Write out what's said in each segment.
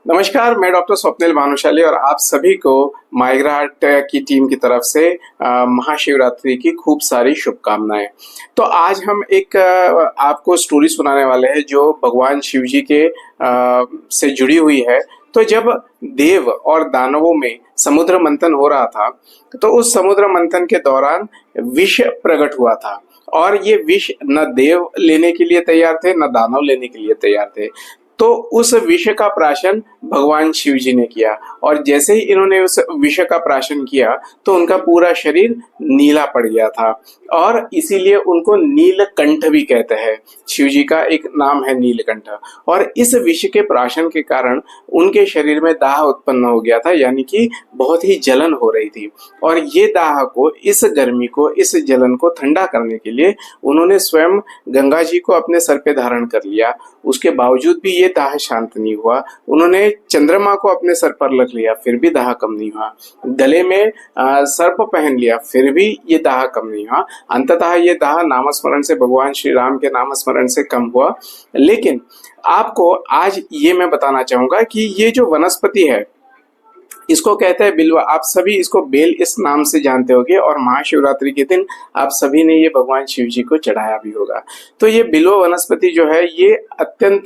नमस्कार, मैं डॉक्टर स्वप्निल भानुशाली और आप सभी को माइग्रा हार्ट की टीम की तरफ से महाशिवरात्रि की खूब सारी शुभकामनाएं। तो आज हम एक आपको स्टोरी सुनाने वाले हैं जो भगवान शिव जी के से जुड़ी हुई है। तो जब देव और दानवों में समुद्र मंथन हो रहा था, तो उस समुद्र मंथन के दौरान विष प्रकट हुआ था और ये विष न देव लेने के लिए तैयार थे, न दानव लेने के लिए तैयार थे। तो उस विष का प्राशन भगवान शिव जी ने किया और जैसे ही इन्होंने उस विष का प्राशन किया तो उनका पूरा शरीर नीला पड़ गया था और इसीलिए उनको नीलकंठ भी कहते हैं। शिव जी का एक नाम है नीलकंठ। और इस विष के प्राशन के कारण उनके शरीर में दाह उत्पन्न हो गया था, यानी कि बहुत ही जलन हो रही थी। और ये दाह को, इस गर्मी को, इस जलन को ठंडा करने के लिए उन्होंने स्वयं गंगा जी को अपने सर पे धारण कर लिया। उसके बावजूद भी ये दाह शांत नहीं हुआ। उन्होंने चंद्रमा को अपने सर पर रख लिया, फिर भी दाह कम नहीं हुआ। गले में सर्प पहन लिया, फिर भी ये दाह कम नहीं हुआ। अंततः ये दाह नामस्मरण से, भगवान श्री राम के नामस्मरण से कम हुआ। लेकिन आपको आज ये मैं बताना चाहूंगा कि ये जो वनस्पति है इसको कहते हैं बिल्व। आप सभी इसको बेल इस नाम से जानते होंगे और महाशिवरात्रि के दिन आप सभी ने ये भगवान शिव जी को चढ़ाया भी होगा। तो ये बिल्व वनस्पति जो है ये अत्यंत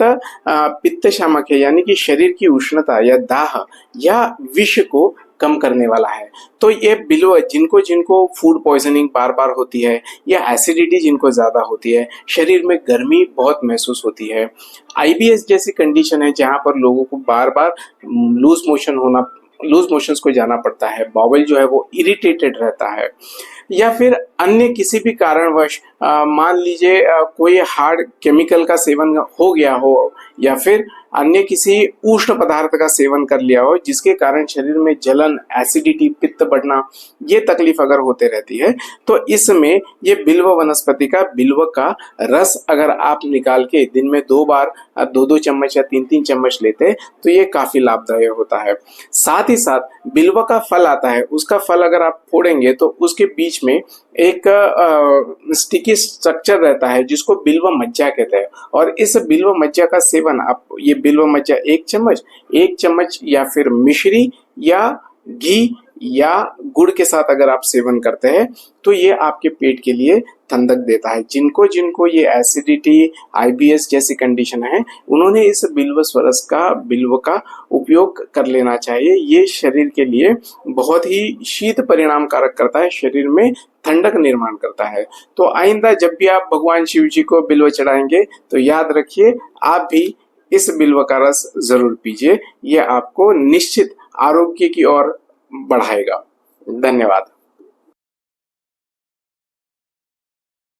पित्त शामक है, यानी कि शरीर की उष्णता या दाह या विष को कम करने वाला है। तो ये बिल्व जिनको जिनको फूड पॉइजनिंग बार बार होती है या एसिडिटी जिनको ज्यादा होती है, शरीर में गर्मी बहुत महसूस होती है, आईबीएस जैसी कंडीशन है जहां पर लोगों को बार बार लूज मोशंस को जाना पड़ता है, बाउल जो है वो इरिटेटेड रहता है, या फिर अन्य किसी भी कारणवश मान लीजिए कोई हार्ड केमिकल का सेवन हो गया हो या फिर अन्य किसी उष्ण पदार्थ का सेवन कर लिया हो जिसके कारण शरीर में जलन, एसिडिटी, पित्त बढ़ना, ये तकलीफ अगर होते रहती है तो इसमें ये बिल्व वनस्पति का, बिल्व का रस अगर आप निकाल के दिन में 2 बार 2-2 चम्मच या 3-3 चम्मच लेते तो ये काफी लाभदायक होता है। साथ ही साथ बिल्व का फल आता है, उसका फल अगर आप फोड़ेंगे तो उसके बीच में एक स्टिकी स्ट्रक्चर रहता है जिसको बिल्व मज्जा कहते हैं। और इस बिल्व मज्जा का सेवन आप, ये बिल्व मज्जा 1 चम्मच या फिर मिश्री या घी या गुड़ के साथ अगर आप सेवन करते हैं तो ये आपके पेट के लिए ठंडक देता है। जिनको जिनको ये एसिडिटी, आईबीएस जैसी कंडीशन है, उन्होंने इस बिल्व का उपयोग कर लेना चाहिए। ये शरीर के लिए बहुत ही शीत परिणाम कारक करता है, शरीर में ठंडक निर्माण करता है। तो आइंदा जब भी आप भगवान शिव जी को बिल्व चढ़ाएंगे तो याद रखिए आप भी इस बिल्व का रस जरूर पीजिए। यह आपको निश्चित आरोग्य की ओर बढ़ाएगा। धन्यवाद।